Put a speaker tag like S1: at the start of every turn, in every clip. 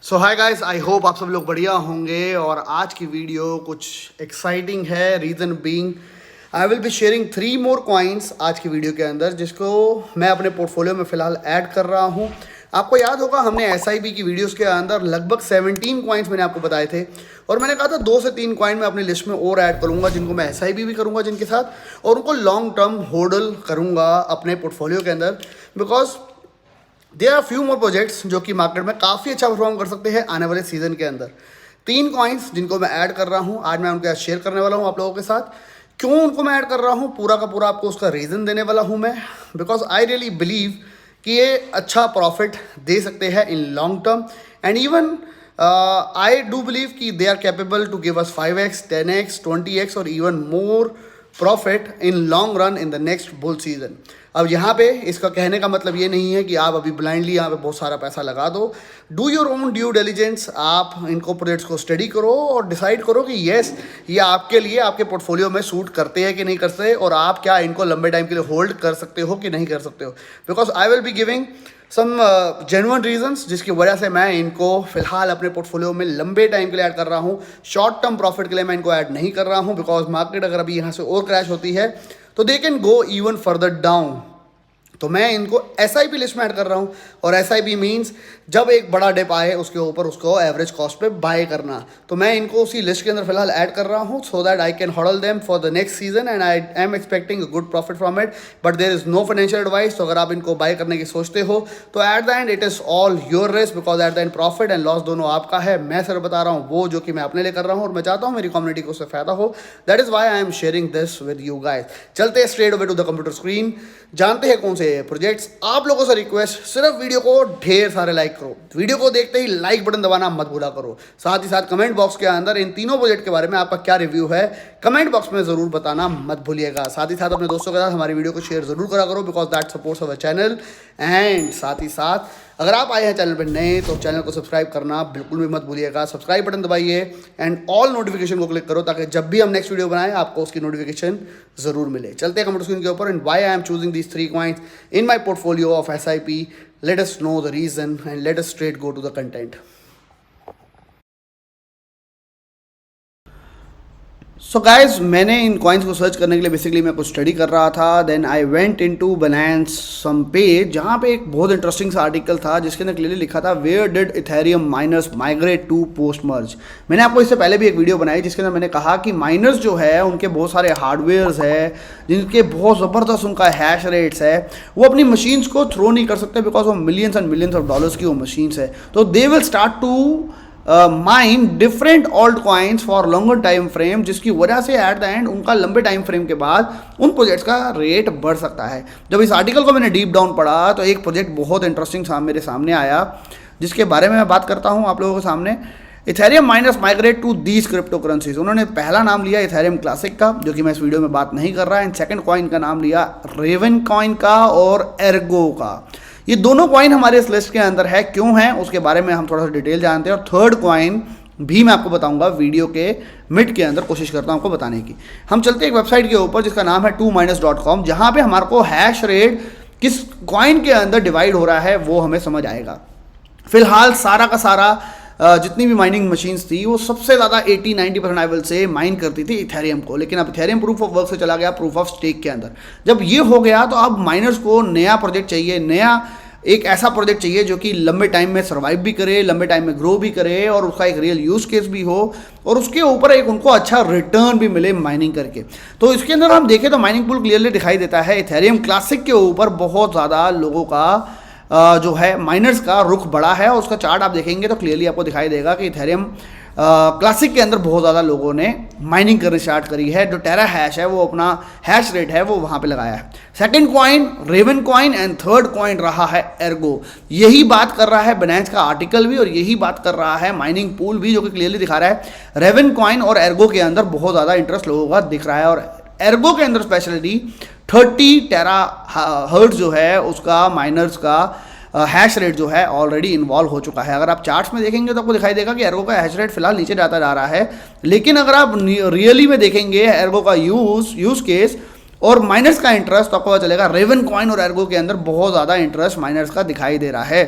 S1: So hi guys, I hope आप सब लोग बढ़िया होंगे। और आज की वीडियो कुछ एक्साइटिंग है। Reason being I will be sharing 3 more coins आज की वीडियो के अंदर, जिसको मैं अपने पोर्टफोलियो में फ़िलहाल ऐड कर रहा हूँ। आपको याद होगा हमने SIP की वीडियोस के अंदर लगभग 17 कॉइन्स मैंने आपको बताए थे, और मैंने कहा था 2 से 3 कॉइन मैं अपनी लिस्ट में और ऐड करूँगा, जिनको मैं SIP भी करूँगा जिनके साथ, और उनको लॉन्ग टर्म होल्ड करूँगा अपने पोर्टफोलियो के अंदर। Because there are few more projects जो कि मार्केट में काफ़ी अच्छा परफॉर्म कर सकते हैं आने वाले सीजन के अंदर। 3 कॉइन्स जिनको मैं ऐड कर रहा हूँ, आज मैं उनके साथ शेयर करने वाला हूँ आप लोगों के साथ। क्यों उनको मैं ऐड कर रहा हूँ, पूरा का पूरा आपको उसका रीज़न देने वाला हूँ मैं। बिकॉज आई रियली बिलीव कि ये अच्छा प्रॉफिट दे सकते हैं in long term, and even I do believe कि they are capable to give us 5x, 10x, 20x और even more profit in long run in the next bull season. अब यहाँ पे इसका कहने का मतलब ये नहीं है कि आप अभी ब्लाइंडली यहाँ पे बहुत सारा पैसा लगा दो। Do your own due diligence. आप इनको प्रोजेक्ट्स को स्टडी करो और डिसाइड करो कि येस, ये आपके लिए आपके पोर्टफोलियो में सूट करते हैं कि नहीं करते, और आप क्या इनको लंबे टाइम के लिए होल्ड कर सकते हो कि नहीं कर सकते हो। Because I will be giving some genuine reasons जिसकी वजह से मैं इनको फिलहाल अपने पोर्टफोलियो में लंबे टाइम के लिए ऐड कर रहा हूँ। शॉर्ट टर्म प्रॉफिट के लिए मैं इनको ऐड नहीं कर रहा हूँ, बिकॉज मार्केट अगर अभी यहाँ से और क्रैश होती है तो they can go even further down. तो मैं इनको SIP लिस्ट में ऐड कर रहा हूँ, और SIP मीन्स जब एक बड़ा डिप आए उसके ऊपर उसको एवरेज कॉस्ट पे बाय करना। तो मैं इनको उसी लिस्ट के अंदर फिलहाल ऐड कर रहा हूँ, सो दैट आई कैन हॉडल them for the next season, and I am expecting a good profit from it. But there is no financial advice. तो अगर आप इनको बाय करने की सोचते हो तो at the end it is all your risk, because at the end profit and loss दोनों आपका है। मैं सिर्फ बता रहा हूँ वो जो कि मैं अपने लिए कर रहा हूँ, और मैं चाहता हूँ मेरी कम्युनिटी को उससे फायदा हो। That is why I am sharing this with you guys. चलते हैं straight away to the computer screen, जानते हैं कौन से प्रोजेक्ट्स। आप लोगों से रिक्वेस्ट, सिर्फ वीडियो को ढेर सारे लाइक करो। वीडियो को देखते ही लाइक बटन दबाना मत भूला करो। साथ ही साथ कमेंट बॉक्स के अंदर इन तीनों प्रोजेक्ट के बारे में आपका क्या रिव्यू है, कमेंट बॉक्स में जरूर बताना मत भूलिएगा। साथ ही साथ अपने दोस्तों के साथ हमारी वीडियो को शेयर जरूर करा करो, because that supports our channel. And साथ ही साथ अगर आप आए हैं चैनल पर नए, तो चैनल को सब्सक्राइब करना बिल्कुल भी मत भूलिएगा। सब्सक्राइब बटन दबाइए एंड ऑल नोटिफिकेशन को क्लिक करो, ताकि जब भी हम नेक्स्ट वीडियो बनाएं आपको उसकी नोटिफिकेशन जरूर मिले। चलते हैं कंप्यूटर स्क्रीन के ऊपर, and why I am choosing these 3 coins in my portfolio of SIP। Let us know the reason and let us straight go to the content. So guys, मैंने इन कॉइन्स को search करने के लिए basically मैं कुछ स्टडी कर रहा था। Then I went into Binance some page, जहाँ पे एक बहुत इंटरेस्टिंग सा आर्टिकल था जिसके अंदर क्लियरली लिखा था where did Ethereum miners migrate to post merge. मैंने आपको इससे पहले भी एक वीडियो बनाई जिसके अंदर मैंने कहा कि माइनर्स जो है उनके बहुत सारे हार्डवेयर्स है, जिनके बहुत ज़बरदस्त उनका हैश रेट्स है, वो अपनी मशीन्स को थ्रो नहीं कर सकते, बिकॉज वो millions and millions of dollars की वो मशीन्स है। तो they will start to mine different alt coins for longer time frame, जिसकी वजह से एट द एंड उनका लंबे टाइम फ्रेम के बाद उन प्रोजेक्ट्स का रेट बढ़ सकता है। जब इस आर्टिकल को मैंने डीप डाउन पढ़ा तो एक प्रोजेक्ट बहुत इंटरेस्टिंग मेरे सामने आया, जिसके बारे में मैं बात करता हूँ आप लोगों के सामने। Ethereum miners migrate to these crypto currencies. उन्होंने पहला नाम लिया इथेरियम क्लासिक का, जो कि मैं इस वीडियो में बात नहीं कर रहा, एंड सेकंड कॉइन का नाम लिया रेवन कॉइन का और एर्गो का। ये दोनों कॉइन हमारे इस लिस्ट के अंदर है, क्यों है उसके बारे में हम थोड़ा सा डिटेल जानते हैं, और थर्ड कॉइन भी मैं आपको बताऊंगा वीडियो के मिड के अंदर, कोशिश करता हूं आपको बताने की। हम चलते हैं एक वेबसाइट के ऊपर जिसका नाम है 2miners.com, जहां पे हमारे को हैश रेट किस कॉइन के अंदर डिवाइड हो रहा है वो हमें समझ आएगा। फिलहाल सारा का सारा जितनी भी माइनिंग मशीन्स थी वो सबसे ज़्यादा 80-90% लेवल से माइन करती थी इथेरियम को, लेकिन अब इथेरियम प्रूफ ऑफ वर्क से चला गया प्रूफ ऑफ स्टेक के अंदर। जब ये हो गया तो अब माइनर्स को नया प्रोजेक्ट चाहिए, नया एक ऐसा प्रोजेक्ट चाहिए जो कि लंबे टाइम में सर्वाइव भी करे, लंबे टाइम में ग्रो भी करे, और उसका एक रियल यूज केस भी हो, और उसके ऊपर एक उनको अच्छा रिटर्न भी मिले माइनिंग करके। तो इसके अंदर हम देखें तो माइनिंग पूल क्लियरली दिखाई देता है। इथेरियम क्लासिक के ऊपर बहुत ज़्यादा लोगों का जो है माइनर्स का रुख बढ़ा है, और उसका चार्ट आप देखेंगे तो क्लियरली आपको दिखाई देगा कि इथेरियम क्लासिक के अंदर बहुत ज़्यादा लोगों ने माइनिंग करनी स्टार्ट करी है। जो टेरा हैश है वो अपना हैश रेट है वो वहाँ पे लगाया है। Second coin Raven coin, and third coin रहा है एर्गो। यही बात कर रहा है Binance का आर्टिकल भी, और यही बात कर रहा है माइनिंग पूल भी, जो कि क्लियरली दिखा रहा है रेवन कॉइन और एर्गो के अंदर बहुत ज़्यादा इंटरेस्ट लोगों का दिख रहा है। और एर्गो के अंदर स्पेशली 30 टेरा हर्ट्ज जो है उसका माइनर्स का हैश रेट जो है ऑलरेडी इन्वॉल्व हो चुका है। अगर आप चार्ट्स में देखेंगे तो आपको दिखाई देगा कि एर्गो का हैश रेट फिलहाल नीचे जाता जा रहा है, लेकिन अगर आप रियली में देखेंगे एर्गो का यूज केस और माइनर्स का इंटरेस्ट, तो आपको पता चलेगा रेवन कॉइन और एर्गो के अंदर बहुत ज़्यादा इंटरेस्ट माइनर्स का दिखाई दे रहा है।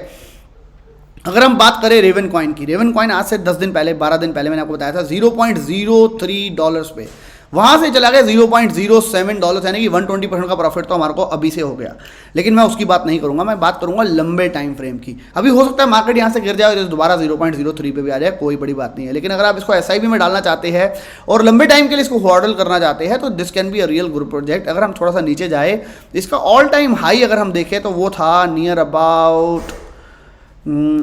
S1: अगर हम बात करें रेवन कॉइन की, रेवन कॉइन आज से 10 दिन पहले 12 दिन पहले मैंने आपको बताया था $0.03 पे, वहाँ से चला गया $0.07, यानी कि 120% का प्रॉफिट तो हमारे को अभी से हो गया। लेकिन मैं उसकी बात नहीं करूँगा, मैं बात करूँगा लंबे टाइम फ्रेम की। अभी हो सकता है मार्केट यहाँ से गिर जाए तो दोबारा 0.03 पे भी आ जाए, कोई बड़ी बात नहीं है। लेकिन अगर आप इसको SIP में डालना चाहते हैं और लंबे टाइम के लिए इसको होल्ड करना चाहते हैं तो this can be a real good project. अगर हम थोड़ा सा नीचे जाए, इसका ऑल टाइम हाई अगर हम देखें तो वो था near about,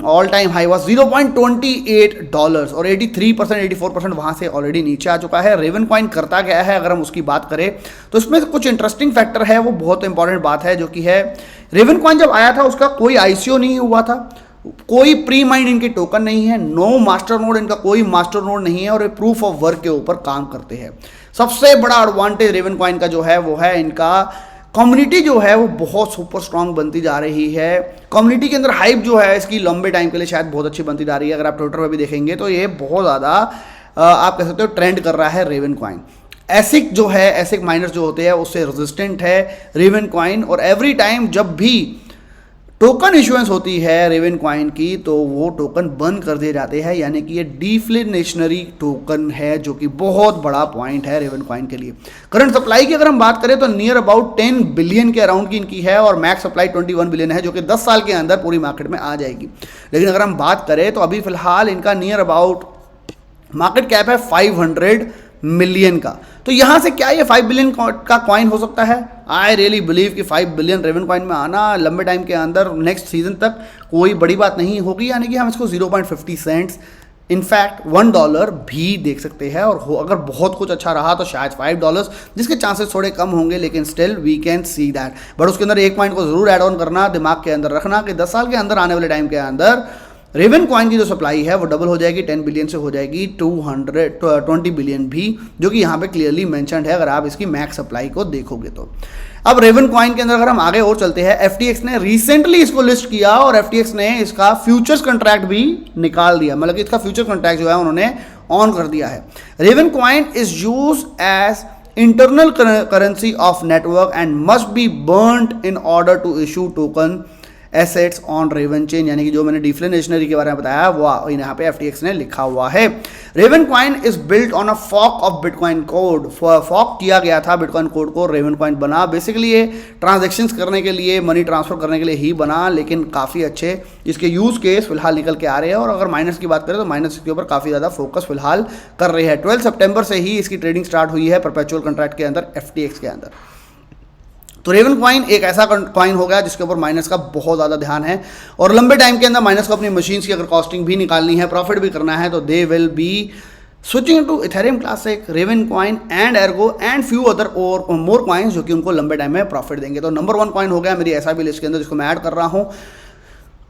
S1: all time high was $0.28 और 83% 84% वहाँ से ऑलरेडी नीचे आ चुका है। रेवन कॉइन करता क्या है अगर हम उसकी बात करें तो इसमें कुछ इंटरेस्टिंग फैक्टर है, वो बहुत इंपॉर्टेंट बात है, जो कि है रेवन कॉइन जब आया था उसका कोई ICO नहीं हुआ था, कोई प्री माइंड इनके टोकन नहीं है, नो मास्टर नोड, इनका कोई मास्टर नोड नहीं है और ये प्रूफ ऑफ वर्क के ऊपर काम करते हैं। सबसे बड़ा एडवांटेज रेवन कॉइन का जो है वो है इनका कम्युनिटी जो है वो बहुत सुपर स्ट्रांग बनती जा रही है। कम्युनिटी के अंदर हाइप जो है इसकी लंबे टाइम के लिए शायद बहुत अच्छी बनती जा रही है। अगर आप ट्विटर पर भी देखेंगे तो ये बहुत ज़्यादा आप कह सकते हो ट्रेंड कर रहा है रेवन कॉइन। एसिक जो है, एसिक माइनर्स जो होते हैं उससे रेजिस्टेंट है रेवन कॉइन, और एवरी टाइम जब भी टोकन इशुएंस होती है रेवन कॉइन की तो वो टोकन बंद कर दिए जाते हैं, यानी कि ये डिफ्लेशनरी टोकन है, जो कि बहुत बड़ा पॉइंट है रेवन कॉइन के लिए। करंट सप्लाई की अगर हम बात करें तो नियर अबाउट 10 बिलियन के अराउंड की इनकी है और मैक्स सप्लाई 21 बिलियन है, जो कि 10 साल के अंदर पूरी मार्केट में आ जाएगी। लेकिन अगर हम बात करें तो अभी फिलहाल इनका नियर अबाउट मार्केट कैप है 500 मिलियन का। तो यहाँ से क्या ये 5 बिलियन का कॉइन हो सकता है? आई रियली बिलीव कि 5 बिलियन रेवन कॉइन में आना लंबे टाइम के अंदर नेक्स्ट सीजन तक कोई बड़ी बात नहीं होगी, यानी कि हम इसको 0.50 सेंट्स इनफैक्ट $1 भी देख सकते हैं। और अगर बहुत कुछ अच्छा रहा तो शायद $5, जिसके चांसेस थोड़े कम होंगे, लेकिन still we can see that. But उसके अंदर एक पॉइंट को जरूर ऐड ऑन करना, दिमाग के अंदर रखना कि 10 साल के अंदर आने वाले टाइम के अंदर रेवन कॉइन की जो सप्लाई है वो डबल हो जाएगी, 10 बिलियन से हो जाएगी 220 बिलियन भी, जो कि यहाँ पे क्लियरली मेंशन्ड है अगर आप इसकी मैक्स सप्लाई को देखोगे तो। अब रेवन कॉइन के अंदर अगर हम आगे और चलते हैं, FTX ने रिसेंटली इसको लिस्ट किया और FTX ने इसका फ्यूचर्स कॉन्ट्रैक्ट भी निकाल दिया, मतलब कि इसका फ्यूचर कॉन्ट्रैक्ट जो है उन्होंने ऑन कर दिया है। Raven coin is use as internal currency of network and must be burned in order to issue token assets on Raven chain, यानी कि जो मैंने डिफ्लेशनरी के बारे में बताया वो यहाँ पे FTX ने लिखा हुआ है। Raven coin is built on a fork of Bitcoin code, fork किया गया था बिटकॉइन कोड को, रेवन कॉइन बना। बेसिकली ये ट्रांजैक्शंस करने के लिए, मनी ट्रांसफर करने के लिए ही बना, लेकिन काफ़ी अच्छे इसके यूज केस फिलहाल निकल के आ रहे हैं। और अगर माइनस की बात करें तो माइनस के ऊपर काफ़ी ज़्यादा फोकस फिलहाल कर रहे हैं। 12 सितंबर से ही इसकी ट्रेडिंग स्टार्ट हुई है परपेचुअल कॉन्ट्रैक्ट के अंदर FTX के अंदर। तो रेवन कॉइन एक ऐसा कॉइन हो गया जिसके ऊपर माइनस का बहुत ज़्यादा ध्यान है और लंबे टाइम के अंदर माइनस को अपनी मशीन्स की अगर कॉस्टिंग भी निकालनी है, प्रॉफिट भी करना है, तो they will be switching to Ethereum Classic, Raven coin and Ergo and few other और मोर कॉइन्स जो कि उनको लंबे टाइम में प्रॉफिट देंगे। तो नंबर 1 कॉइन हो गया मेरी SIP लिस्ट के अंदर, जिसको मैं ऐड कर रहा हूँ।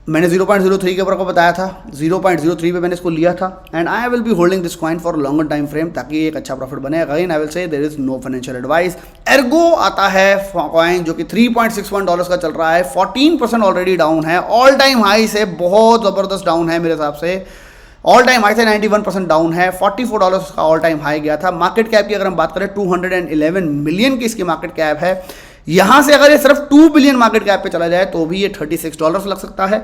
S1: मैंने 0.03 के ऊपर को बताया था, 0.03 पे मैंने इसको लिया था and I will be holding this coin for longer time frame ताकि एक अच्छा प्रॉफिट बने। Again I will say there is no financial advice. Ergo आता है कॉइन जो कि $3.61 का चल रहा है, 14% ऑलरेडी डाउन है, ऑल टाइम हाई से बहुत ज़बरदस्त डाउन है मेरे हिसाब से। ऑल टाइम हाई से 91% डाउन है, $44 का ऑल टाइम हाई गया था। मार्केट कैप की अगर हम बात करें 211 मिलियन की इसकी मार्केट कैप है। यहाँ से अगर ये सिर्फ 2 बिलियन मार्केट कैप पे चला जाए तो भी ये $36 लग सकता है,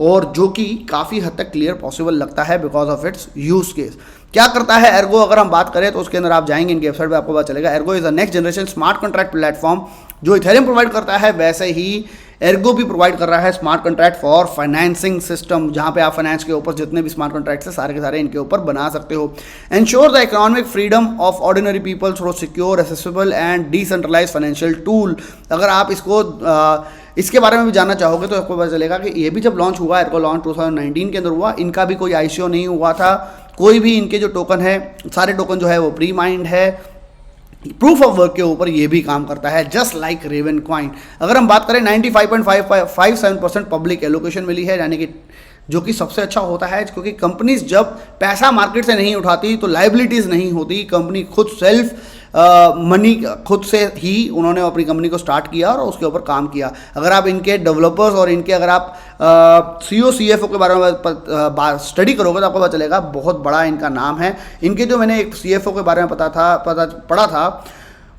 S1: और जो कि काफ़ी हद तक क्लियर पॉसिबल लगता है because of its use case. क्या करता है एर्गो अगर हम बात करें तो उसके अंदर आप जाएंगे इनकी वेबसाइट पे आपको पता चलेगा। Ergo is a next generation smart contract platform, जो इथेरियम प्रोवाइड करता है वैसे ही एर्गो भी प्रोवाइड कर रहा है smart contract for financing system, जहां पे आप फाइनेंस के ऊपर जितने भी स्मार्ट कॉन्ट्रैक्ट्स है सारे के सारे इनके ऊपर बना सकते हो। Ensure the economic freedom of ordinary people through secure, accessible and decentralize financial tool. अगर आप इसके बारे में भी जानना चाहोगे तो आपको पता चलेगा कि ये भी जब लॉन्च हुआ, एर्गो लॉन्च 2019 के अंदर हुआ, इनका भी कोई ICO नहीं हुआ था, कोई भी इनके जो टोकन है सारे टोकन जो है वो प्री माइंड है, प्रूफ ऑफ वर्क के ऊपर ये भी काम करता है जस्ट लाइक रेवन कॉइन। अगर हम बात करें 95.57% पब्लिक एलोकेशन मिली है, यानी कि जो कि सबसे अच्छा होता है, क्योंकि कंपनीज जब पैसा मार्केट से नहीं उठाती तो लाइबिलिटीज़ नहीं होती। कंपनी खुद सेल्फ मनी खुद से ही उन्होंने अपनी कंपनी को स्टार्ट किया और उसके ऊपर काम किया। अगर आप इनके डेवलपर्स और इनके अगर आप CEO CFO के बारे में स्टडी करोगे तो आपको पता चलेगा बहुत बड़ा इनका नाम है। इनके जो मैंने एक CFO के बारे में पढ़ा था,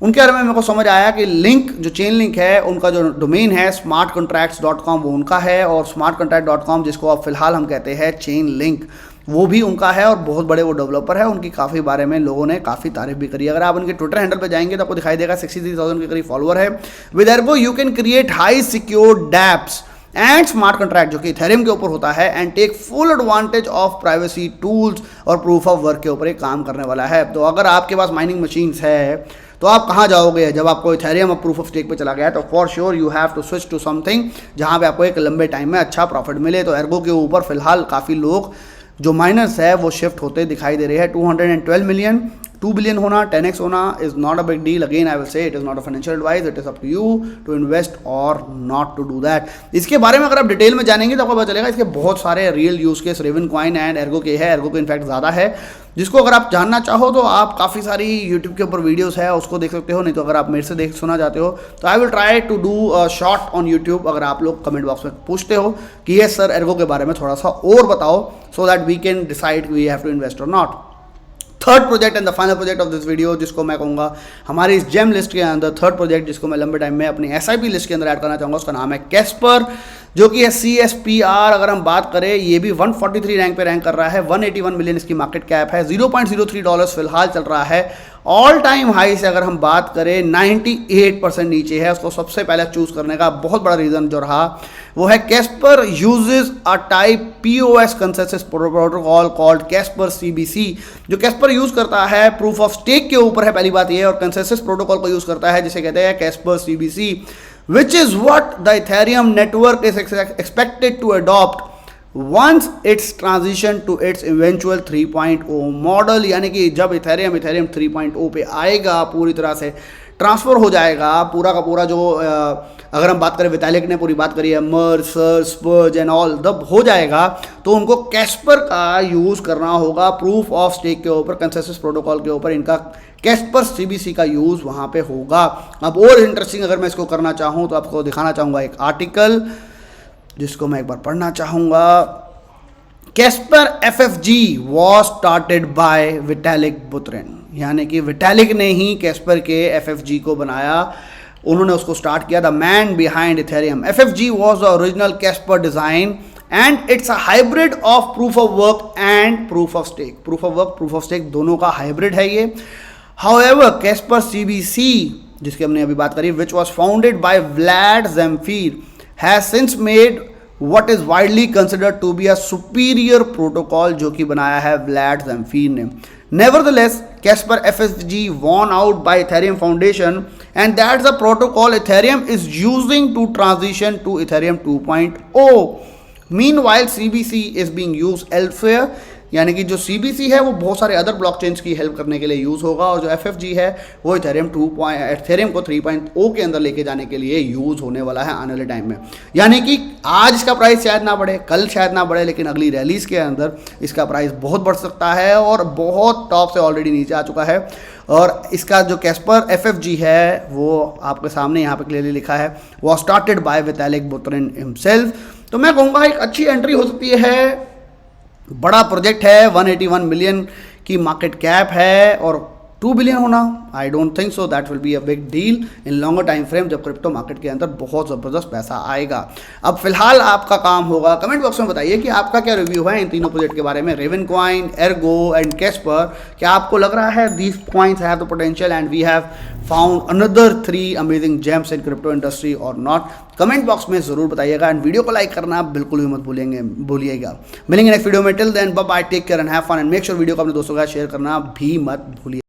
S1: उनके बारे में मेरे को समझ आया कि लिंक जो चेन लिंक है उनका जो डोमेन है smartcontracts.com वो उनका है, और smartcontract.com जिसको अब फिलहाल हम कहते हैं चेन लिंक वो भी उनका है, और बहुत बड़े वो डेवलपर है। उनकी काफ़ी बारे में लोगों ने काफ़ी तारीफ भी करी। अगर आप उनके ट्विटर हैंडल पे जाएंगे तो आपको दिखाई देगा 63,000 के करीब फॉलोअर है। With Ergo you can create high secure dapps and smart contract जो कि इथेरियम के ऊपर होता है, and take full advantage of privacy tools और प्रूफ ऑफ वर्क के ऊपर एक काम करने वाला है। तो अगर आपके पास माइनिंग मशीन्स है तो आप कहाँ जाओगे जब आपको इथेरियम और प्रूफ ऑफ स्टेक पे चला गया है? तो for sure you have to switch to something जहाँ पे आपको एक लंबे टाइम में अच्छा प्रॉफिट मिले। तो एर्गो के ऊपर फिलहाल काफ़ी लोग जो माइनर्स है वो शिफ्ट होते दिखाई दे रहे हैं। 212 मिलियन 2 बिलियन होना, 10x होना is not a big deal. Again I will say it is not a financial advice, it is up to you to invest और नॉट टू डू दैट। इसके बारे में अगर आप डिटेल में जानेंगे तो आपको पता चलेगा इसके बहुत सारे real use case Raven coin and Ergo के है। एर्गो के इनफैक्ट ज़्यादा है, जिसको अगर आप जानना चाहो तो आप काफ़ी सारी यूट्यूब के ऊपर वीडियोस है उसको देख सकते हो। नहीं तो अगर आप मेरे से देख सुना चाहते हो तो I will try to do short on YouTube. अगर आप लोग कमेंट बॉक्स में पूछते हो कि ये सर एर्गो के बारे में थोड़ा सा और बताओ, so that we can decide we have to invest और not. Third project and the final project of this video, जिसको मैं कहूँगा हमारी इस जेम लिस्ट के अंदर थर्ड प्रोजेक्ट, जिसको मैं लंबे टाइम में अपनी SIP लिस्ट के अंदर ऐड करना चाहूँगा, उसका नाम है कैस्पर, जो कि है CSPR। अगर हम बात करें ये भी 143 रैंक पे रैंक कर रहा है। 181 मिलियन इसकी मार्केट कैप है। $0.03 फिलहाल चल रहा है। ऑल टाइम हाई से अगर हम बात करें 98% नीचे है। उसको सबसे पहले चूज करने का बहुत बड़ा रीजन जो रहा वो है Caspar uses a type POS consensus protocol called Caspar CBC। जो कैस्पर यूज करता है प्रूफ ऑफ स्टेक के ऊपर है, पहली बात ये, और कंसेंसस प्रोटोकॉल को यूज करता है जिसे कहते हैं Caspar CBC, which is what the Ethereum network is expected to adopt once its transition to its eventual 3.0 model. यानी कि जब इथेरियम 3.0 पे आएगा, पूरी तरह से ट्रांसफर हो जाएगा पूरा का पूरा, जो अगर हम बात करें वितालिक ने पूरी बात करी है, मर्ज सर्ज स्पर्ज एंड ऑल, जब हो जाएगा तो उनको कैस्पर का यूज़ करना होगा प्रूफ ऑफ स्टेक के ऊपर, कंसेंसस प्रोटोकॉल के ऊपर इनका कैस्पर CBC का यूज़ वहाँ पे होगा। अब और इंटरेस्टिंग अगर मैं इसको करना चाहूँ तो आपको दिखाना चाहूँगा एक आर्टिकल जिसको मैं एक बार पढ़ना चाहूँगा। Caspar FFG was started by Vitalik Buterin, यानी कि विटालिक ने ही कैस्पर के FFG को बनाया, उन्होंने उसको स्टार्ट किया। The man behind Ethereum. FFG was the original Casper design and it's a hybrid of proof of work and proof of stake. Proof of work proof of stake दोनों का hybrid है ये। However, Casper CBC, जिसकी हमने अभी बात करी, which was founded by Vlad Zamfir, has since made what is widely considered to be a superior protocol, जो कि बनाया है Vlad Zamfir ने। Nevertheless, Casper FFG won out by Ethereum Foundation, and that's the protocol Ethereum is using to transition to Ethereum 2.0. Meanwhile, CBC is being used elsewhere, यानी कि जो CBC है वो बहुत सारे अदर ब्लॉकचेन्स की हेल्प करने के लिए यूज़ होगा, और जो FFG है वो इथेरियम को 3.0 के अंदर लेके जाने के लिए यूज़ होने वाला है आने वाले टाइम में। यानी कि आज इसका प्राइस शायद ना बढ़े, कल शायद ना बढ़े, लेकिन अगली रैलीज के अंदर इसका प्राइस बहुत बढ़ सकता है, और बहुत टॉप से ऑलरेडी नीचे आ चुका है। और इसका जो कैस्पर FFG है वो आपके सामने यहाँ पे क्लियरली लिखा है, वो started by Vitalik Buterin himself. तो मैं कहूँगा एक अच्छी एंट्री हो सकती है। बड़ा प्रोजेक्ट है, 181 मिलियन की मार्केट कैप है, और 2 बिलियन होना I don't think so that will be a big deal in longer time frame, जब क्रिप्टो मार्केट के अंदर बहुत ज़बरदस्त पैसा आएगा। अब फिलहाल आपका काम होगा कमेंट बॉक्स में बताइए कि आपका क्या रिव्यू है इन तीनों प्रोजेक्ट के बारे में, Raven coin, Ergo and Casper. क्या आपको लग रहा है these coins have the potential and we have found another 3 amazing gems in crypto industry और नॉट? कमेंट बॉक्स में ज़रूर बताइएगा, एंड वीडियो को लाइक करना बिल्कुल भी मत भूलिएगा। मिलेंगे नेक्स्ट वीडियो में, till then bye bye, take care and have fun, and make sure video को अपने दोस्तों के साथ शेयर करना भी मत भूलिए।